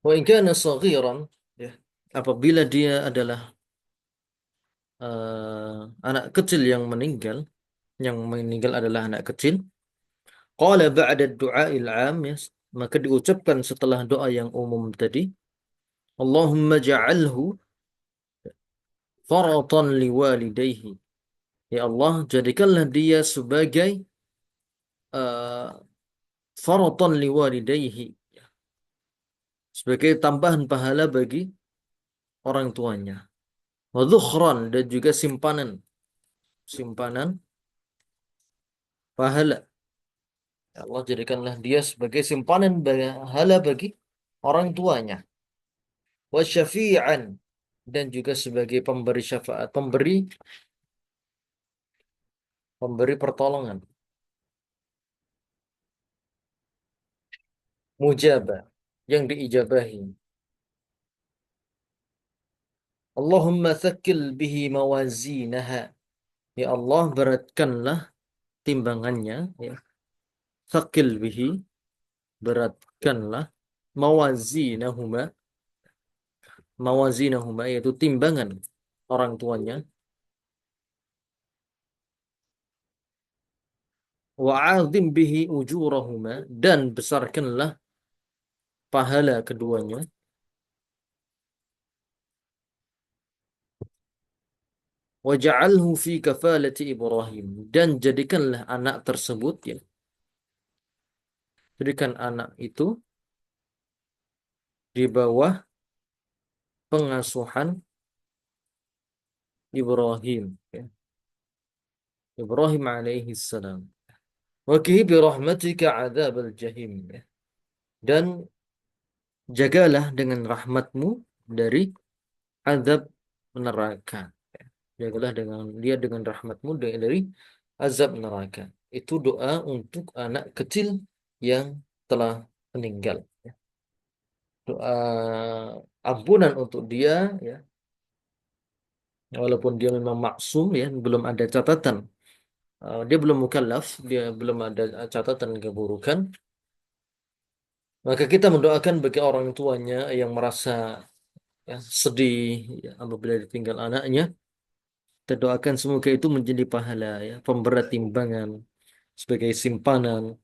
Wa in kana saghiran, ya, apabila dia adalah anak kecil yang meninggal adalah anak kecil, qala ba'da du'ail 'am, ya, maka diucapkan setelah doa yang umum tadi, Allahumma ja'alhu faratan liwalidayhi. Ya Allah, jadikanlah dia sebagai uh, faratan liwalidayhi, sebagai tambahan pahala bagi orang tuanya. Wa dhukhran, dan juga simpanan pahala. Ya Allah, jadikanlah dia sebagai simpanan pahala bagi orang tuanya. Wa syafi'an, dan juga sebagai pemberi syafaat, pemberi pertolongan. Mujabah, yang diijabahi. Allahumma tsakkil bihi mawazinaha. Ya Allah, beratkanlah timbangannya, ya. Tsakil bihi, beratkanlah mawazinahuma, yaitu timbangan orang tuanya. Wa'adzim bihi ujurahuma, dan besarkanlah pahala keduanya. Waj'alhu fi kafalati Ibrahim, dan jadikanlah anak tersebut, ya, jadikan anak itu di bawah pengasuhan Ibrahim, ya. Ibrahim alaihi salam. Wa qihi bi rahmatika adzabal jahim, ya. Dan jagalah dengan rahmatmu dari azab neraka. Jagalah dengan rahmatmu dari azab neraka. Itu doa untuk anak kecil yang telah meninggal. Doa ampunan untuk dia, ya, walaupun dia memang maksum, ya, belum ada catatan. Dia belum mukallaf, dia belum ada catatan keburukan. Maka kita mendoakan bagi orang tuanya yang merasa, ya, sedih, ya, apabila ditinggal anaknya. Kita doakan semoga itu menjadi pahala, ya, pemberat timbangan sebagai simpanan,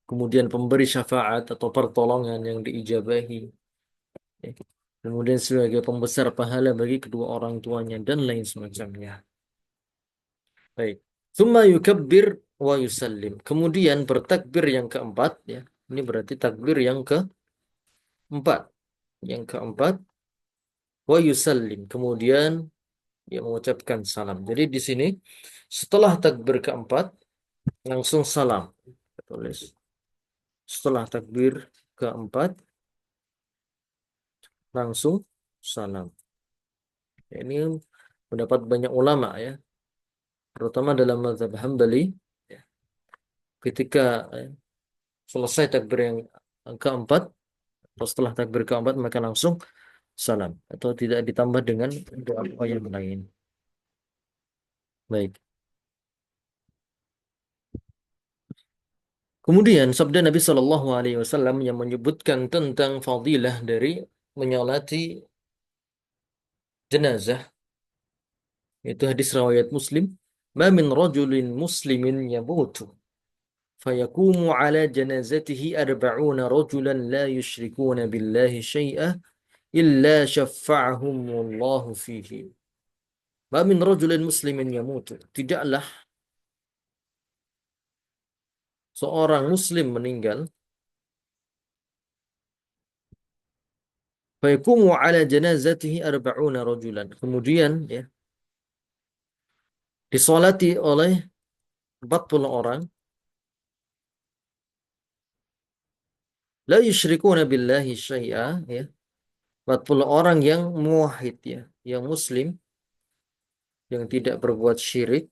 kemudian pemberi syafaat atau pertolongan yang diijabahi, ya. Kemudian sebagai pembesar pahala bagi kedua orang tuanya dan lain semacamnya. Baik. Tsumma yukabbir wa yusallim. Kemudian bertakbir yang keempat, ya. Ini berarti takbir yang keempat. Yang keempat, wa yusallim. Kemudian dia mengucapkan salam. Jadi di sini setelah takbir keempat langsung salam. Tulis. Setelah takbir keempat langsung salam. Ini pendapat banyak ulama, ya, terutama dalam mazhab Hambali, ya. Ketika, selesai takbir yang keempat atau setelah takbir keempat maka langsung salam, atau tidak ditambah dengan doa yang lain. Baik. Kemudian sabda Nabi Shallallahu Alaihi Wasallam yang menyebutkan tentang fadilah dari menyolati jenazah, itu hadis riwayat Muslim. Ma min rajulin muslimin yamutu fayakumu ala janazatihi arba'una rajulan la yushrikuna billahi syai'ah illa syafa'ahumullahu fihi. Ma min rajulin muslimin yamutu. Tidaklah seorang muslim meninggal, fayakumu ala janazatihi arba'una rajulan. Kemudian, ya, disolati oleh 40 orang, la yusyrikuna billahi syai'a, ya. 40 orang yang muwahhid, ya, yang muslim, yang tidak berbuat syirik,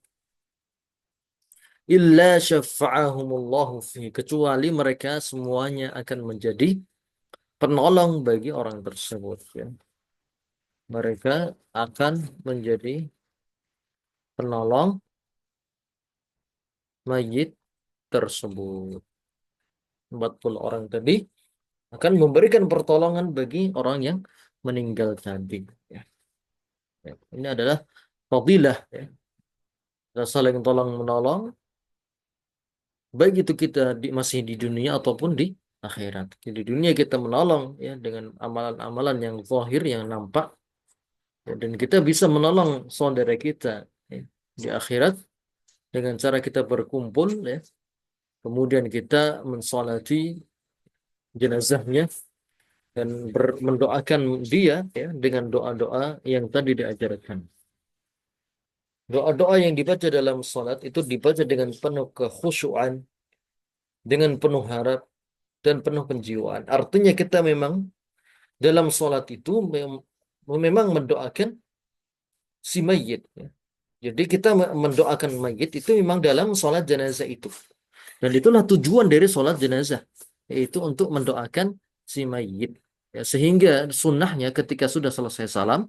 illa syafa'ahumullahu fi, kecuali mereka semuanya akan menjadi penolong bagi orang tersebut, ya. Mereka akan menjadi penolong mayit tersebut. 40 orang tadi akan memberikan pertolongan bagi orang yang meninggal tadi. Ya. Ya. Ini adalah fadilah, ya. Kita saling tolong menolong, baik itu kita masih di dunia ataupun di akhirat. Di dunia kita menolong ya dengan amalan-amalan yang zahir yang nampak, ya, dan kita bisa menolong saudara kita ya, di akhirat dengan cara kita berkumpul ya, kemudian kita mensolati jenazahnya dan mendoakan dia ya dengan doa-doa yang tadi diajarkan. Doa-doa yang dibaca dalam salat itu dibaca dengan penuh kekhusyuan, dengan penuh harap dan penuh penjiwaan. Artinya kita memang dalam salat itu memang mendoakan si mayit. Ya. Jadi kita mendoakan mayit itu memang dalam salat jenazah itu. Dan itulah tujuan dari salat jenazah, yaitu untuk mendoakan si mayit. Ya, sehingga sunnahnya ketika sudah selesai salam,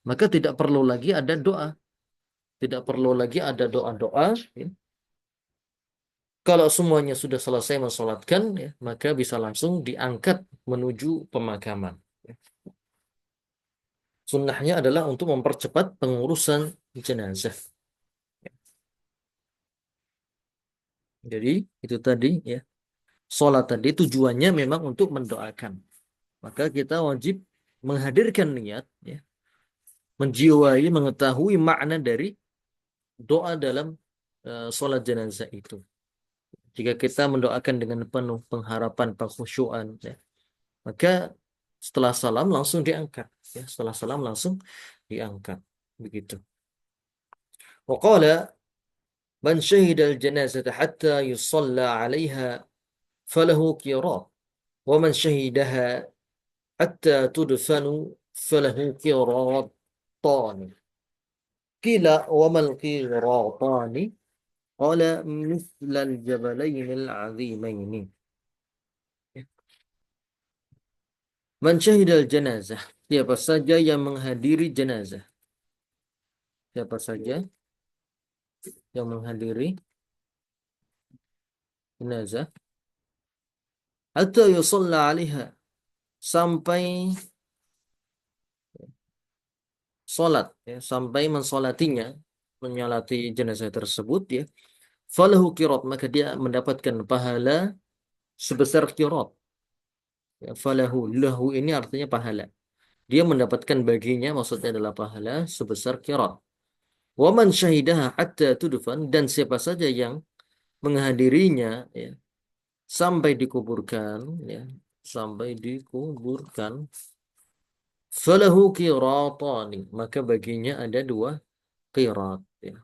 maka tidak perlu lagi ada doa. Tidak perlu lagi ada doa-doa. Ya. Kalau semuanya sudah selesai mensolatkan, ya, maka bisa langsung diangkat menuju pemakaman. Ya. Sunnahnya adalah untuk mempercepat pengurusan jenazah. Jadi itu tadi ya. Sholat tadi tujuannya memang untuk mendoakan. Maka kita wajib menghadirkan niat, ya, menjiwai, mengetahui makna dari doa dalam sholat jenazah itu. Jika kita mendoakan dengan penuh pengharapan, pengkhusyuan, ya, maka setelah salam langsung diangkat. Ya, setelah salam langsung diangkat. Begitu. Waqala man syahida al-janazata hatta yusalla 'alaiha falahu qirat wa man syahidaha hatta tudfanu falahu qiratani. Qila wa mal qiratani qala mithlal jabalainil azimaini. Man syahidal janazah, siapa saja yang menghadiri jenazah, siapa saja yang menghadiri jenazah, hatta yusalla 'alaiha, sampai salat ya, sampai mensolatinya, menyolati jenazah tersebut ya, falahu qirat, maka dia mendapatkan pahala sebesar qirat. Ya, falahu, lahu ini artinya pahala. Dia mendapatkan baginya, maksudnya adalah pahala sebesar qirat. Wa man syahidaha hatta tudfan, dan siapa saja yang menghadirinya ya, sampai dikuburkan ya, sampai dikuburkan, falahu qiratani, maka baginya ada dua qirat ya.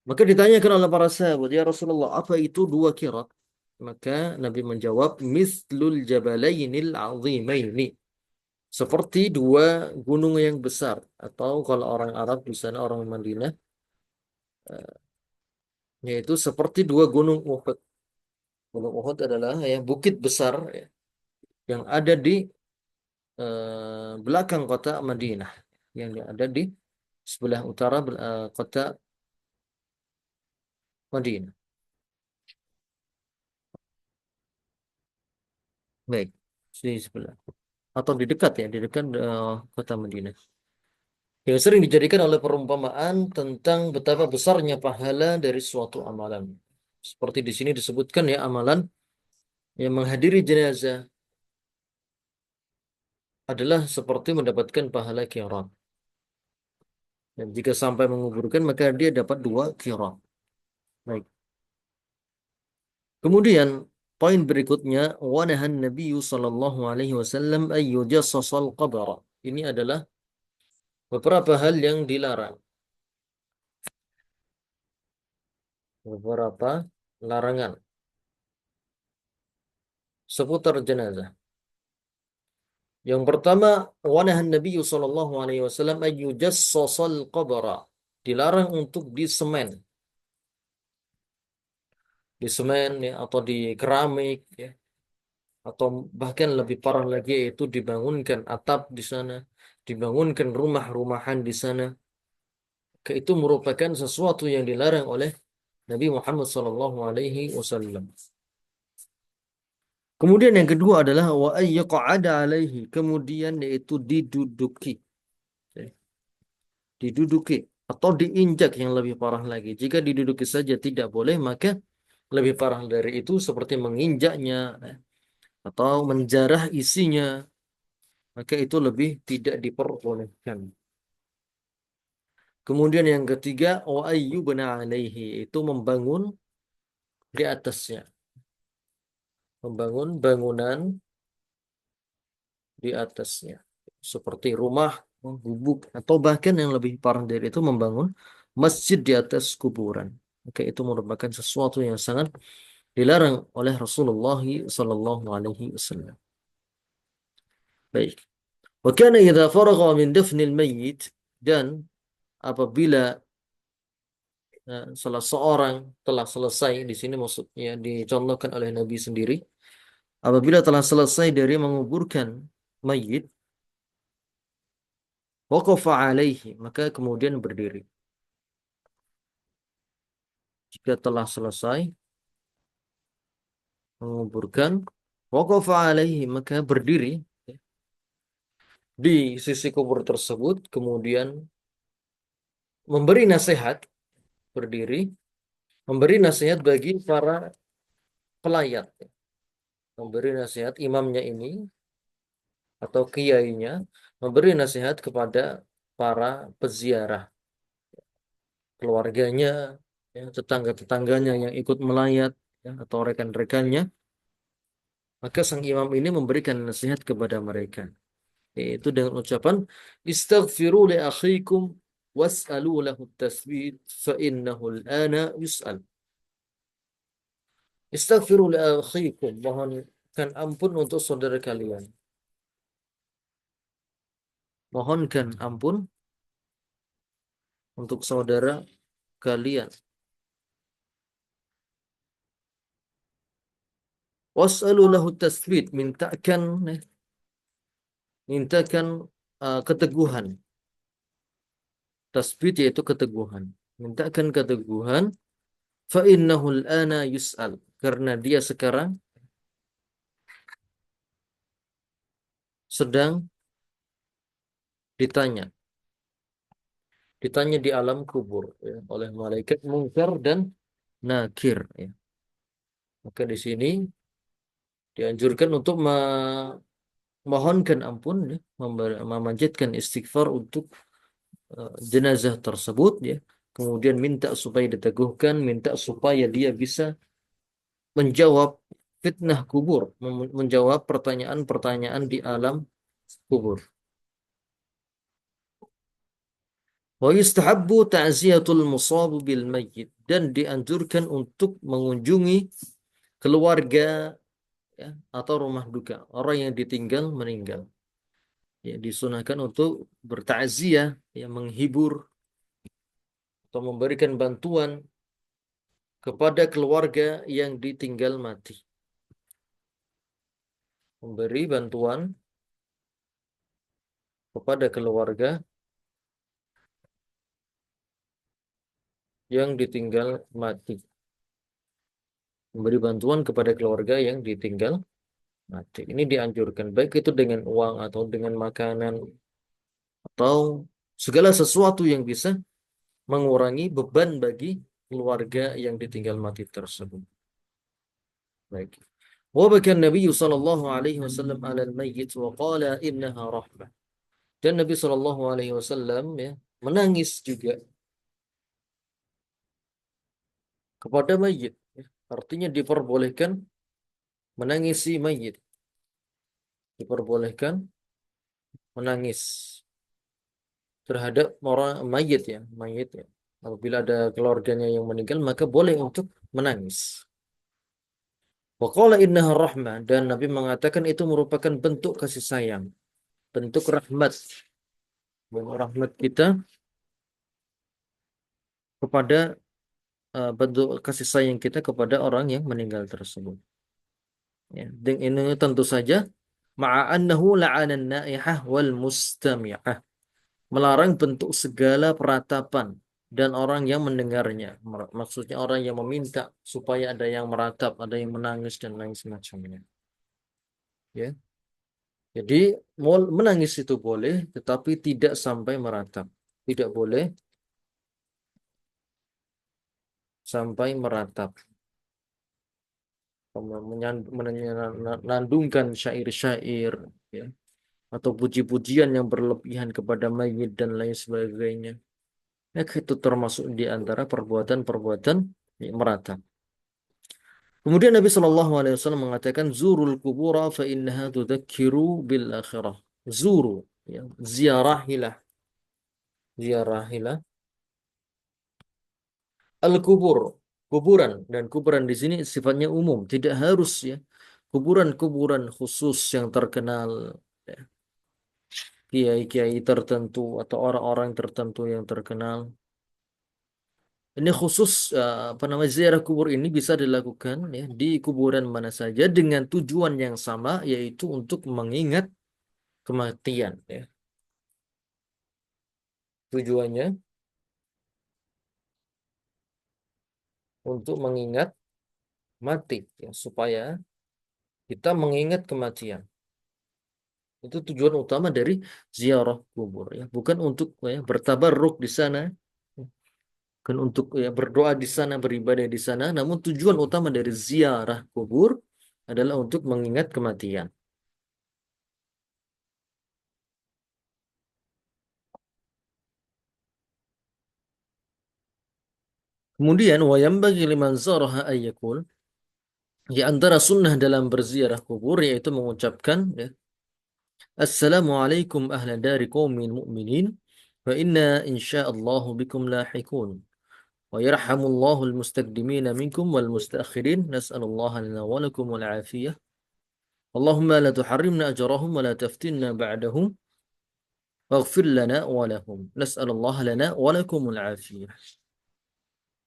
Maka ditanyakan oleh para sahabat, ya Rasulullah, apa itu dua qirat? Maka Nabi menjawab, mislul jabalainil azimaini, seperti dua gunung yang besar, atau kalau orang Arab di sana, orang Madinah, yaitu seperti dua gunung Uhud. Gunung Uhud adalah ya bukit besar ya, yang ada di belakang kota Madinah, yang ada di sebelah utara kota Madinah. Baik, di sebelah atau di dekat ya, di dekat kota Madinah. Yang sering dijadikan oleh perumpamaan tentang betapa besarnya pahala dari suatu amalan. Seperti di sini disebutkan ya, amalan yang menghadiri jenazah adalah seperti mendapatkan pahala qirat. Dan jika sampai menguburkan maka dia dapat dua qirat. Baik. Kemudian poin berikutnya, wa nahan Nabi sallallahu alaihi wasallam ay yujassasal qabr. Ini adalah beberapa hal yang dilarang. Beberapa larangan seputar jenazah. Yang pertama, wa nahan Nabi sallallahu alaihi wasallam ay yujassasal qabr. Dilarang untuk disemen. Disemen ya, atau di keramik ya, atau bahkan lebih parah lagi yaitu dibangunkan atap di sana, dibangunkan rumah-rumahan di sana. Itu merupakan sesuatu yang dilarang oleh Nabi Muhammad SAW. Kemudian yang kedua adalah wa ayyaqa'ada alaihi, kemudian yaitu diduduki. Diduduki atau diinjak yang lebih parah lagi. Jika diduduki saja tidak boleh, maka lebih parah dari itu seperti menginjaknya atau menjarah isinya, maka itu lebih tidak diperbolehkan. Kemudian yang ketiga, wa ayyubna alaihi, itu membangun di atasnya. Membangun bangunan di atasnya. Seperti rumah, gubuk, atau bahkan yang lebih parah dari itu membangun masjid di atas kuburan. Maka itu merupakan sesuatu yang sangat dilarang oleh Rasulullah sallallahu alaihi wasallam. Baik. Wa kana idza faragha min dafnil mayyit, dan apabila salah seorang telah selesai, di sini maksudnya dicontohkan oleh Nabi sendiri, apabila telah selesai dari menguburkan mayit, waqafa alaihi, maka kemudian berdiri. Jika telah selesai menguburkan, waqafa alaihi, maka berdiri di sisi kubur tersebut, kemudian memberi nasihat, berdiri, memberi nasihat bagi para pelayat. Memberi nasihat imamnya ini atau kiainya, memberi nasihat kepada para peziarah, keluarganya, ya, tetangga-tetangganya yang ikut melayat, ya, atau rekan-rekannya. Maka sang imam ini memberikan nasihat kepada mereka, yaitu dengan ucapan istaghfiru li akhikum was'alu lahu tasbit fa innahu al-ana yus'al. Istaghfiru li akhikum, mohonkan ampun untuk saudara kalian. Mohonkan ampun untuk saudara kalian. Was'alu lahu tasbit, mintakan keteguhan. Tasbit yaitu keteguhan. Mintakan keteguhan. Fa innahu al-ana yus'al, karena dia sekarang sedang ditanya. Ditanya di alam kubur, ya, oleh malaikat Munkar dan Nakir, ya. Maka di sini dianjurkan untuk memohonkan ampun, ya, memanjatkan istighfar untuk jenazah tersebut, ya. Kemudian minta supaya diteguhkan, minta supaya dia bisa menjawab fitnah kubur, menjawab pertanyaan-pertanyaan di alam kubur. Wa yustahabbu ta'ziyatul musab bil mayyit, dan dianjurkan untuk mengunjungi keluarga, ya, atau rumah duka orang yang ditinggal meninggal. Ya, disunahkan untuk bertakziah, ya, menghibur atau memberikan bantuan kepada keluarga yang ditinggal mati. Memberi bantuan kepada keluarga yang ditinggal mati. Memberi bantuan kepada keluarga yang ditinggal mati. Ini dianjurkan, baik itu dengan uang atau dengan makanan atau segala sesuatu yang bisa mengurangi beban bagi keluarga yang ditinggal mati tersebut. Baik. Wa baka Nabi sallallahu alaihi wasallam 'ala al-mayyit wa qala innaha rahmah. Dan Nabi sallallahu alaihi wasallam, ya, menangis juga kepada mayit, ya. Artinya diperbolehkan menangisi mayit. Diperbolehkan menangis terhadap orang mayit, ya, mayit, ya. Apabila ada keluarganya yang meninggal, maka boleh untuk menangis. Wa qala innaha rahmah, dan Nabi mengatakan itu merupakan bentuk kasih sayang, bentuk rahmat, bentuk rahmat kita kepada bentuk kasih sayang kita kepada orang yang meninggal tersebut. Ya, dan ini tentu saja ma'a annahu la'anan naihah wal mustami'ah, melarang bentuk segala peratapan dan orang yang mendengarnya. Maksudnya orang yang meminta supaya ada yang meratap, ada yang menangis dan lain semacamnya. Ya. Jadi menangis itu boleh, tetapi tidak sampai meratap. Tidak boleh sampai meratap. Menandungkan syair-syair, ya, atau puji-pujian yang berlebihan kepada mayit dan lain sebagainya. Ya, itu termasuk di antara perbuatan-perbuatan yang meratap. Kemudian Nabi Shallallahu Alaihi Wasallam mengatakan, "Zurul kubura fa innaha tudzakiru bil akhirah." Zuru, ya, ziarahilah, ziarahilah al-kubur, kuburan, dan kuburan di sini sifatnya umum, tidak harus ya kuburan-kuburan khusus yang terkenal, ya, kiai-kiai tertentu atau orang-orang tertentu yang terkenal. Ini khusus apa namanya, ziarah kubur ini bisa dilakukan ya di kuburan mana saja dengan tujuan yang sama, yaitu untuk mengingat kematian ya. Tujuannya untuk mengingat mati ya, supaya kita mengingat kematian. Itu tujuan utama dari ziarah kubur ya, bukan untuk ya bertabarruk di sana, bukan untuk ya berdoa di sana, beribadah di sana, namun tujuan utama dari ziarah kubur adalah untuk mengingat kematian. Kemudian wayam bagi liman zaraha ayyakul, di antara sunnah dalam berziarah kubur yaitu mengucapkan ya, Assalamualaikum ahla dari qaumin mu'minin wa inna insyaallahu bikum lahikun. ويرحم الله المستقدمين منكم والمستأخرين نسأل الله لنا ولكم والعافية اللهم لا تحرمنا أجرهم ولا تفتنا بعدهم واغفر لنا ولهم نسأل الله لنا ولكم العافية.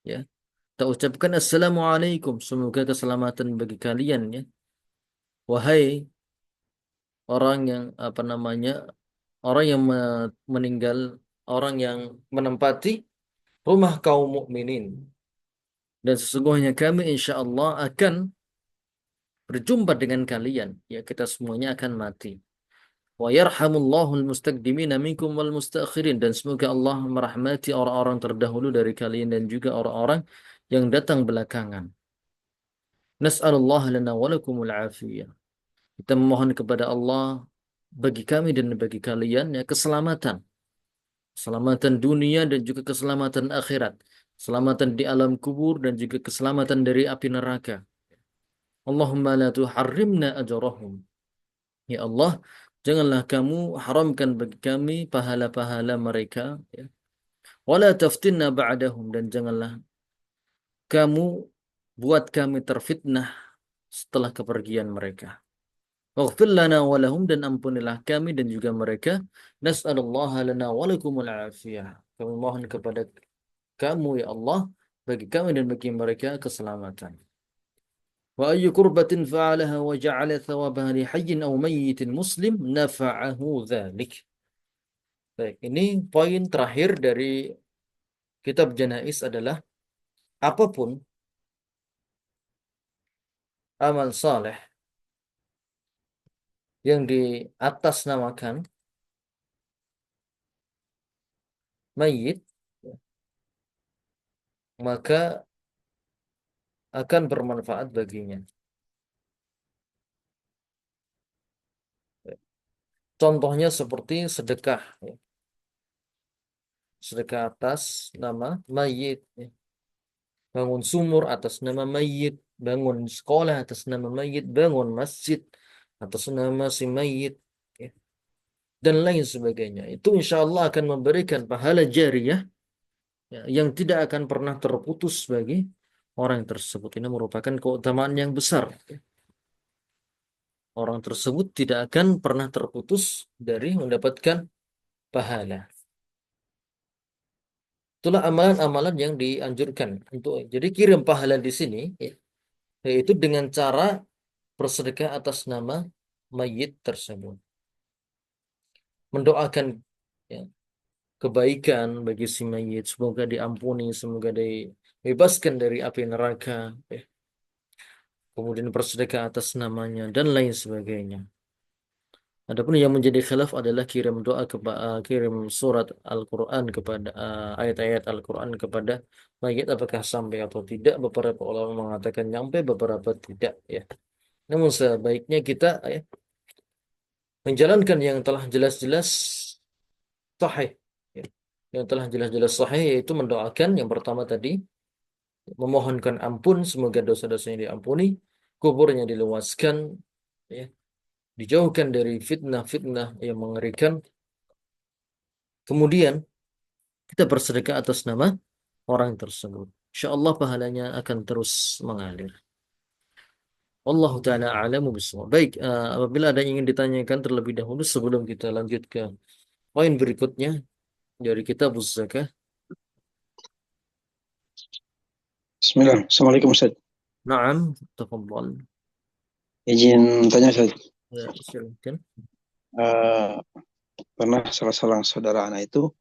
Ya, kita ucapkan Assalamualaikum, semoga keselamatan bagi kalian ya, wahai orang yang apa namanya, orang yang meninggal, orang yang menempati rumah kaum mukminin, dan sesungguhnya kami insya Allah akan berjumpa dengan kalian ya, kita semuanya akan mati. Wa yarhamullahul mustaqdimina minkum wal mustaakhirin, dan semoga Allah merahmati orang-orang terdahulu dari kalian dan juga orang-orang yang datang belakangan. Nas'alullah lana wa lakumul afiyah. Kita memohon kepada Allah bagi kami dan bagi kalian ya keselamatan. Keselamatan dunia dan juga keselamatan akhirat. Keselamatan di alam kubur dan juga keselamatan dari api neraka. Allahumma la tuharrimna ajrahum. Ya Allah, janganlah kamu haramkan bagi kami pahala-pahala mereka, ya. Wala taftinna ba'dahum, dan janganlah kamu buat kami terfitnah setelah kepergian mereka. Waghfir lana walahum, dan ampunilah kami dan juga mereka. Nas'alullaha lana walakumul afiyah. Kami mohon kepada kamu ya Allah, bagi kami dan bagi mereka keselamatan. Wa ayyu kurbatin fa'alaha wa ja'ala thawabaha li hayyin aw mayyitin muslim nafa'ahu dzalik. Baik, ini poin terakhir dari kitab Janais adalah apapun amal saleh yang di atas namakan mayit, maka akan bermanfaat baginya. Contohnya seperti sedekah, ya. Sedekah atas nama mayit, ya. Bangun sumur atas nama mayit, bangun sekolah atas nama mayit, bangun masjid atas nama si mayit, ya, dan lain sebagainya. Itu insya Allah akan memberikan pahala jariyah ya, yang tidak akan pernah terputus bagi orang tersebut. Ini merupakan keutamaan yang besar, ya. Orang tersebut tidak akan pernah terputus dari mendapatkan pahala. Itulah amalan-amalan yang dianjurkan untuk jadi kirim pahala di sini, ya, yaitu dengan cara bersedekah atas nama mayit tersebut, mendoakan ya, kebaikan bagi si mayit, semoga diampuni, semoga dibebaskan dari api neraka, ya. kemudian bersedekah atas namanya, dan lain sebagainya. Adapun yang menjadi khilaf adalah kirim doa kirim surat Al-Quran kepada ayat-ayat Al-Quran kepada mayit apakah sampai atau tidak. Beberapa ulama mengatakan nyampe, beberapa tidak ya. Namun sebaiknya kita ya, menjalankan yang telah jelas-jelas sahih ya. Yang telah jelas-jelas sahih yaitu mendoakan yang pertama tadi, memohonkan ampun semoga dosa-dosanya diampuni, kuburnya diluaskan ya, dijauhkan dari fitnah-fitnah yang mengerikan. Kemudian kita bersedekah atas nama orang tersebut. Insya Allah pahalanya akan terus mengalir. Wallahu taala a'lamu bishawab. Baik, apabila ada yang ingin ditanyakan terlebih dahulu sebelum kita lanjut ke poin berikutnya dari kitab zakah. Bismillah. Assalamualaikum Ustaz. Naam, tafadhal. Izin tanya Ustaz. Ya, silakan. Eh, Pernah salah seorang saudara anak itu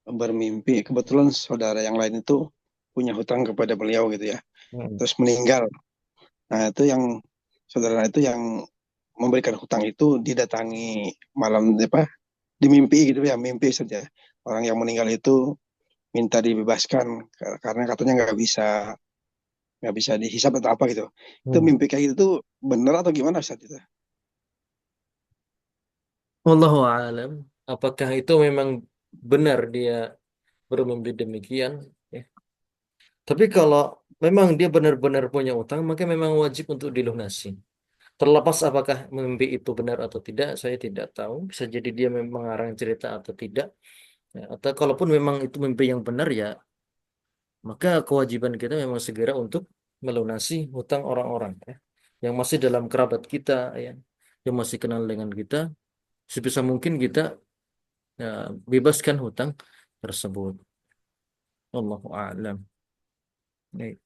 bermimpi, kebetulan saudara yang lain itu punya hutang kepada beliau gitu ya. Hmm. Terus meninggal. Nah, itu yang saudara itu yang memberikan hutang itu didatangi malam apa? Di mimpi gitu ya, mimpi saja. Orang yang meninggal itu minta dibebaskan karena katanya nggak bisa dihisap atau apa gitu. Itu Hmm. mimpi kayak gitu tuh bener atau gimana Ustaz itu? Wallahu a'lam. Apakah itu memang benar dia bermimpi demikian? Ya. Tapi kalau memang dia benar-benar punya utang, maka memang wajib untuk dilunasi. Terlepas apakah mimpi itu benar atau tidak, saya tidak tahu. Bisa jadi dia memang mengarang cerita atau tidak. Ya, atau kalaupun memang itu mimpi yang benar ya, maka kewajiban kita memang segera untuk melunasi hutang orang-orang ya, yang masih dalam kerabat kita, ya, yang masih kenal dengan kita. Sebisa mungkin kita ya, bebaskan hutang tersebut. Allahu a'lam. Ya,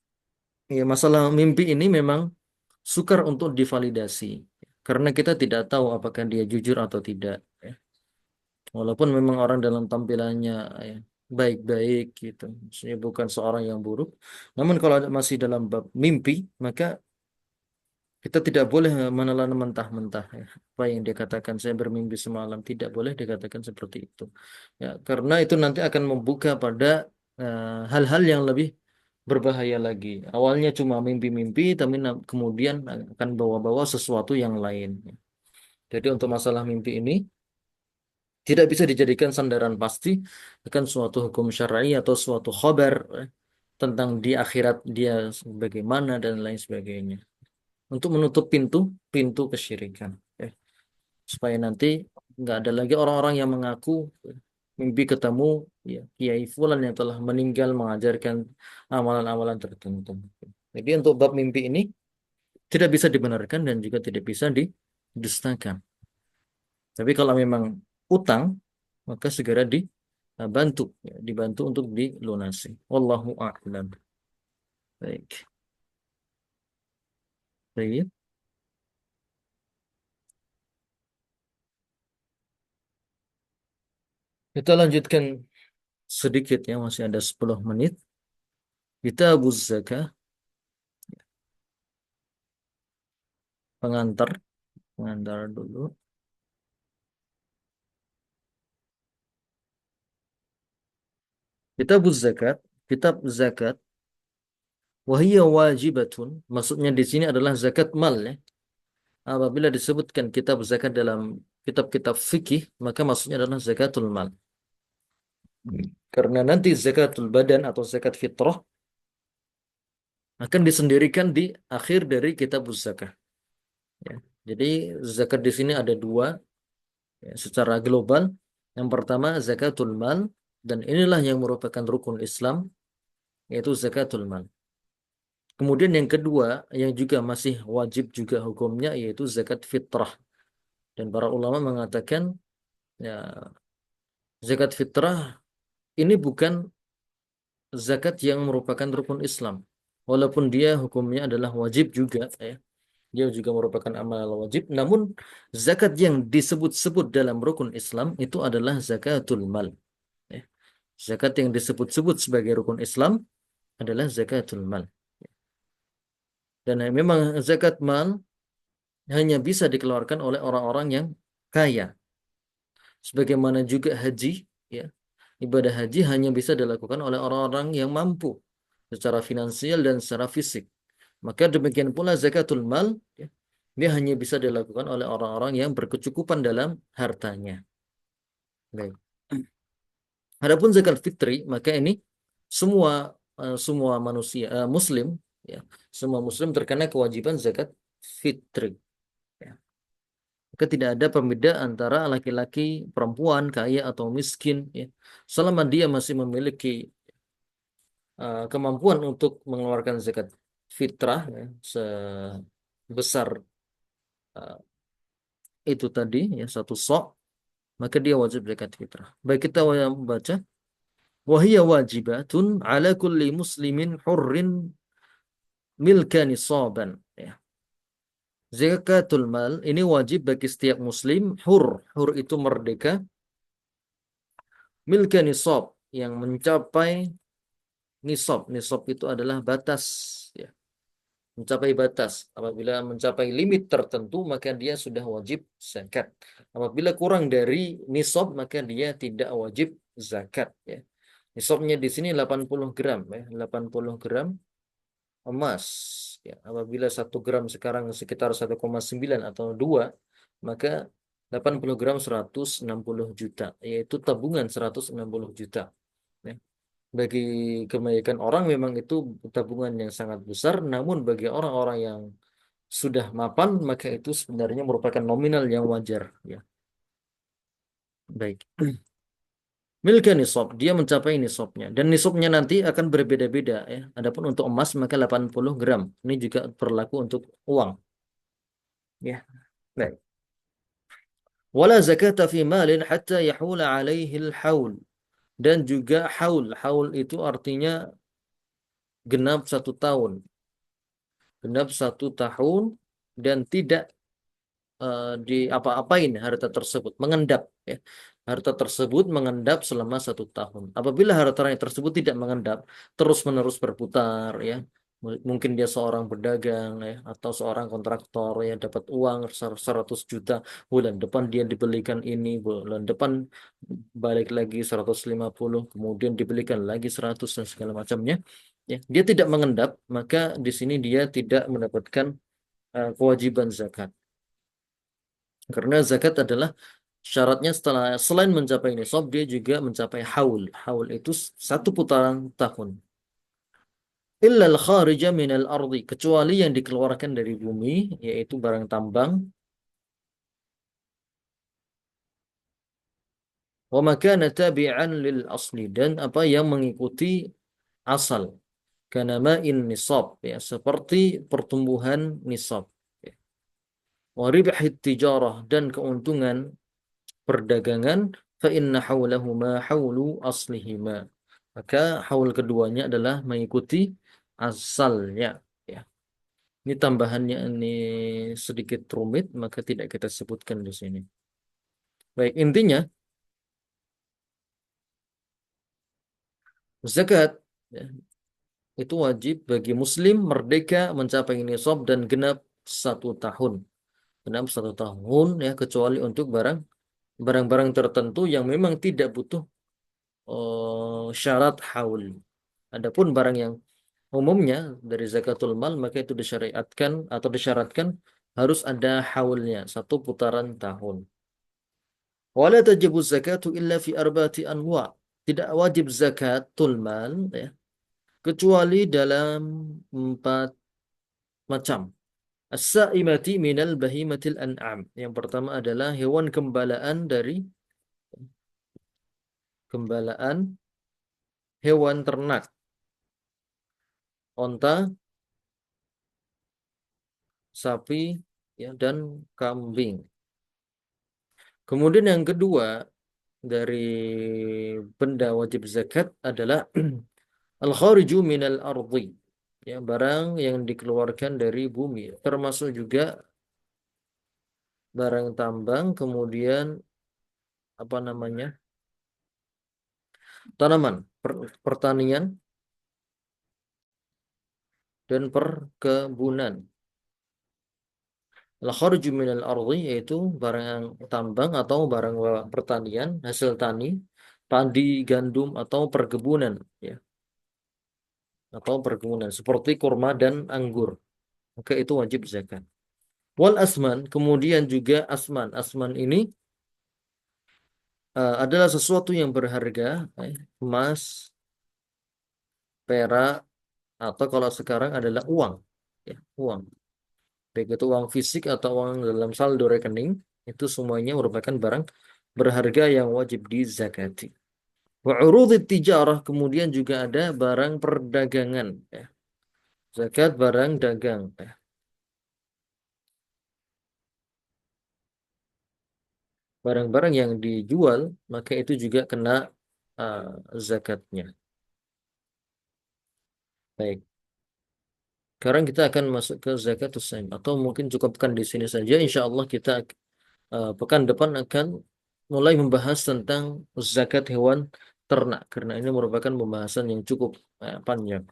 ya, masalah mimpi ini memang sukar untuk divalidasi karena kita tidak tahu apakah dia jujur atau tidak. Ya. Walaupun memang orang dalam tampilannya ya, baik-baik gitu, maksudnya bukan seorang yang buruk. Namun kalau masih dalam bab mimpi, maka kita tidak boleh menelan mentah-mentah ya. Apa yang dia katakan saya bermimpi semalam tidak boleh dikatakan seperti itu. Ya, karena itu nanti akan membuka pada hal-hal yang lebih berbahaya lagi. Awalnya cuma mimpi-mimpi, tapi kemudian akan bawa-bawa sesuatu yang lain. Jadi untuk masalah mimpi ini tidak bisa dijadikan sandaran pasti akan suatu hukum syar'i atau suatu khabar tentang di akhirat dia bagaimana dan lain sebagainya. Untuk menutup pintu pintu kesyirikan, ya. Supaya nanti nggak ada lagi orang-orang yang mengaku mimpi ketemu ya Kiai Fulan yang telah meninggal mengajarkan amalan-amalan tertentu. Jadi untuk bab mimpi ini tidak bisa dibenarkan dan juga tidak bisa didustakan. Tapi kalau memang utang, maka segera dibantu, ya, dibantu untuk dilunasi. Wallahu a'lam. Baik. Baik. Kita lanjutkan sedikit ya, masih ada 10 menit. Kita zakah, pengantar, pengantar dulu. Kitab zakat, kitab zakat, wahiyya wajibatun. Maksudnya di sini adalah zakat mal ya. Apabila disebutkan kitab zakat dalam kitab-kitab fikih, maka maksudnya adalah zakatul mal. Karena nanti zakatul badan atau zakat fitrah akan disendirikan di akhir dari kitab zakah. Ya. Jadi zakat di sini ada dua ya, secara global. Yang pertama zakatul mal dan inilah yang merupakan rukun Islam yaitu zakatul mal. Kemudian yang kedua yang juga masih wajib juga hukumnya yaitu zakat fitrah. Dan para ulama mengatakan ya zakat fitrah ini bukan zakat yang merupakan rukun Islam. Walaupun dia hukumnya adalah wajib juga ya. Dia juga merupakan amal wajib. Namun zakat yang disebut-sebut dalam rukun Islam itu adalah zakatul mal. Ya. Zakat yang disebut-sebut sebagai rukun Islam adalah zakatul mal. Dan memang zakat mal hanya bisa dikeluarkan oleh orang-orang yang kaya. Sebagaimana juga haji, ya, ibadah haji hanya bisa dilakukan oleh orang-orang yang mampu secara finansial dan secara fisik. Maka demikian pula zakatul mal, ya, dia hanya bisa dilakukan oleh orang-orang yang berkecukupan dalam hartanya. Baik. Adapun zakat fitri, maka ini semua semua manusia muslim, ya, semua muslim terkena kewajiban zakat fitri. Ya. Maka tidak ada pembeda antara laki-laki, perempuan, kaya atau miskin, ya. Selama dia masih memiliki kemampuan untuk mengeluarkan zakat fitrah, ya, sebesar uh, itu tadi, ya, satu sok, maka dia wajib zakat fitrah. Baik, kita baca. Wahiyya wajibatun ala kulli muslimin hurrin milka nisaban. Ya. Zakatul mal ini wajib bagi setiap muslim hur. Hur itu merdeka. Milka nisab yang mencapai nisab. Nisab itu adalah batas. Ya. Mencapai batas. Apabila mencapai limit tertentu maka dia sudah wajib zakat. Apabila kurang dari nisab maka dia tidak wajib zakat. Ya. Nisabnya di sini 80 gram. Ya. 80 gram emas. Ya, apabila 1 gram sekarang sekitar 1,9 atau 2, maka 80 gram 160 juta, yaitu tabungan 160 juta. Ya. Bagi kebanyakan orang memang itu tabungan yang sangat besar, namun bagi orang-orang yang sudah mapan, maka itu sebenarnya merupakan nominal yang wajar. Ya. Baik. Milka nisab, dia mencapai nisabnya. Dan nisabnya nanti akan berbeda-beda ya. Adapun untuk emas maka 80 gram. Ini juga berlaku untuk uang. Ya. Baik. Wala zakata fi malin hatta yahula alaihi al-haul. Dan juga haul. Haul itu artinya genap 1 tahun. Genap 1 tahun dan tidak diapa-apain harta tersebut, mengendap ya. Harta tersebut mengendap selama 1 tahun. Apabila harta tersebut tidak mengendap, terus-menerus berputar ya. Mungkin dia seorang pedagang ya, atau seorang kontraktor ya dapat uang 100 juta, bulan depan dia dibelikan ini, bulan depan balik lagi 150, kemudian dibelikan lagi 100 dan segala macamnya. Ya, dia tidak mengendap, maka di sini dia tidak mendapatkan kewajiban zakat. Karena zakat adalah syaratnya setelah selain mencapai nisab dia juga mencapai haul. Haul itu 1 putaran tahun. Illa al-kharija minal ardi, kecuali yang dikeluarkan dari bumi yaitu barang tambang. Wa ma kana tabi'an lil asli, dan apa yang mengikuti asal. Kana ma'in nisab ya seperti pertumbuhan nisab. Ya. Wa ribhit tijarah, dan keuntungan perdagangan, fa inna haulahuma haulu aslihima, maka haul keduanya adalah mengikuti asalnya ya. Ini tambahannya ini sedikit rumit maka tidak kita sebutkan di sini. Baik, intinya zakat ya, itu wajib bagi muslim merdeka mencapai nisab dan genap 1 tahun. Genap 1 tahun ya, kecuali untuk barang-barang tertentu yang memang tidak butuh syarat haul. Adapun barang yang umumnya dari zakatul mal maka itu disyariatkan atau disyaratkan harus ada haulnya 1 putaran tahun. Wala tajibu zakatu illa fi arba'ati anwa. Tidak wajib zakatul mal ya, kecuali dalam 4 macam. As-sa'imati minal bahimatil an'am. Yang pertama adalah hewan gembalaan dari gembalaan hewan ternak, onta, sapi, ya, dan kambing. Kemudian yang kedua dari benda wajib zakat adalah al-khariju minal ardi. Ya, barang yang dikeluarkan dari bumi, termasuk juga barang tambang, kemudian apa namanya? Tanaman, pertanian, dan perkebunan. Al-kharju minal ardi yaitu barang yang tambang atau barang pertanian, hasil tani, padi, gandum atau perkebunan ya, atau perkebunan seperti kurma dan anggur. Maka itu wajib zakat. Wal asman, kemudian juga asman. Asman ini adalah sesuatu yang berharga, emas, perak, atau kalau sekarang adalah uang. Ya, uang. Baik itu uang fisik atau uang dalam saldo rekening, itu semuanya merupakan barang berharga yang wajib dizakati. Wa urudit tijarah, kemudian juga ada barang perdagangan. Ya. Zakat barang dagang. Ya. Barang-barang yang dijual, maka itu juga kena uh, zakatnya. Baik. Sekarang kita akan masuk ke zakatus saim atau mungkin cukupkan di sini saja. Insya Allah kita pekan depan akan mulai membahas tentang zakat hewan ternak karena ini merupakan pembahasan yang cukup panjang.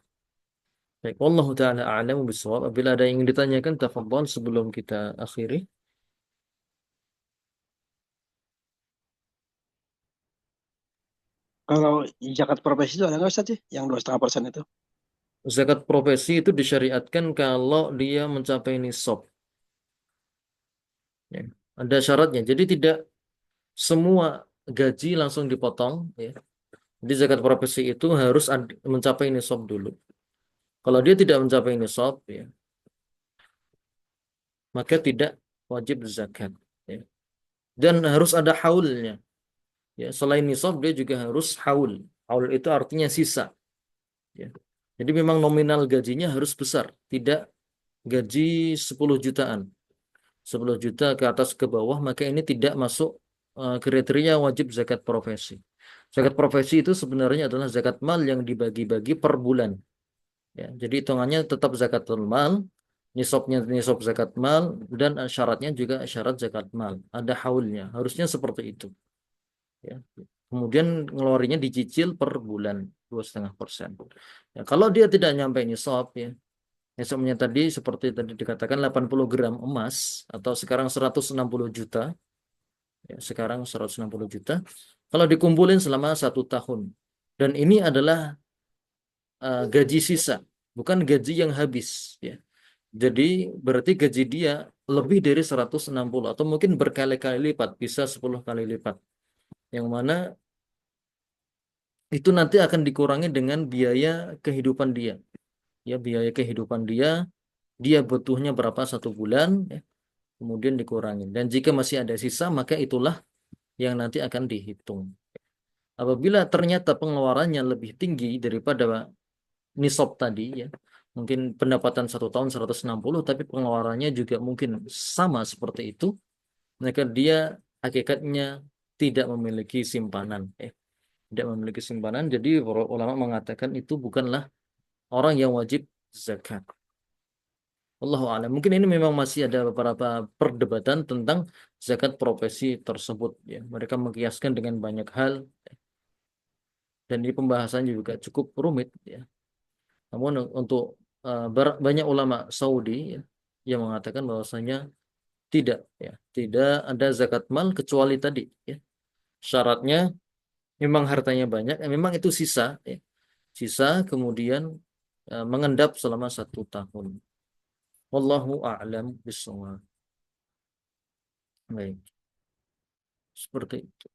Baik, wallahu taala a'lamu bishawab. Apabila ada yang ingin ditanyakan, tafadhol sebelum kita akhiri. Kalau zakat profesi itu ada nggak Ustaz sih? Yang 2,5% itu? Zakat profesi itu disyariatkan kalau dia mencapai nisab. Ya. Ada syaratnya. Jadi tidak semua gaji langsung dipotong. Ya. Jadi zakat profesi itu harus mencapai nisab dulu. Kalau dia tidak mencapai nisab, ya, maka tidak wajib zakat. Ya. Dan harus ada haulnya. Ya. Selain nisab, dia juga harus haul. Haul itu artinya sisa. Ya. Jadi memang nominal gajinya harus besar. Tidak gaji 10 jutaan. 10 juta ke atas ke bawah, maka ini tidak masuk kriteria wajib zakat profesi. Zakat profesi itu sebenarnya adalah zakat mal yang dibagi-bagi per bulan. Ya, jadi hitungannya tetap zakatul mal, nisabnya nisab zakat mal, dan syaratnya juga syarat zakat mal. Ada haulnya, harusnya seperti itu. Ya. Kemudian ngeluarinnya dicicil per bulan 2,5%. Ya, kalau dia tidak nyampe nisab, ya, nisabnya tadi seperti tadi dikatakan 80 gram emas atau sekarang 160 juta, ya, sekarang 160 juta. Kalau dikumpulin selama 1 tahun, dan ini adalah gaji sisa, bukan gaji yang habis. Ya. Jadi berarti gaji dia lebih dari 160 atau mungkin berkali-kali lipat, bisa 10 kali lipat. Yang mana itu nanti akan dikurangi dengan biaya kehidupan dia. Ya, biaya kehidupan dia, dia butuhnya berapa 1 bulan, ya, kemudian dikurangi. Dan jika masih ada sisa, maka itulah yang nanti akan dihitung. Apabila ternyata pengeluarannya lebih tinggi daripada nisab tadi, ya, mungkin pendapatan 1 tahun 160, tapi pengeluarannya juga mungkin sama seperti itu, maka dia hakikatnya tidak memiliki simpanan. Tidak memiliki simpanan, jadi para ulama mengatakan itu bukanlah orang yang wajib zakat. Allahu a'lam. Mungkin ini memang masih ada beberapa perdebatan tentang zakat profesi tersebut. Ya. Mereka mengkiaskan dengan banyak hal dan ini pembahasannya juga cukup rumit. Ya. Namun untuk banyak ulama Saudi, ya, yang mengatakan bahwasanya tidak, ya, tidak ada zakat mal kecuali tadi. Ya. Syaratnya memang hartanya banyak, memang itu sisa, ya. Sisa kemudian mengendap selama 1 tahun. Wallahu a'lam bishawab. Baik, seperti itu.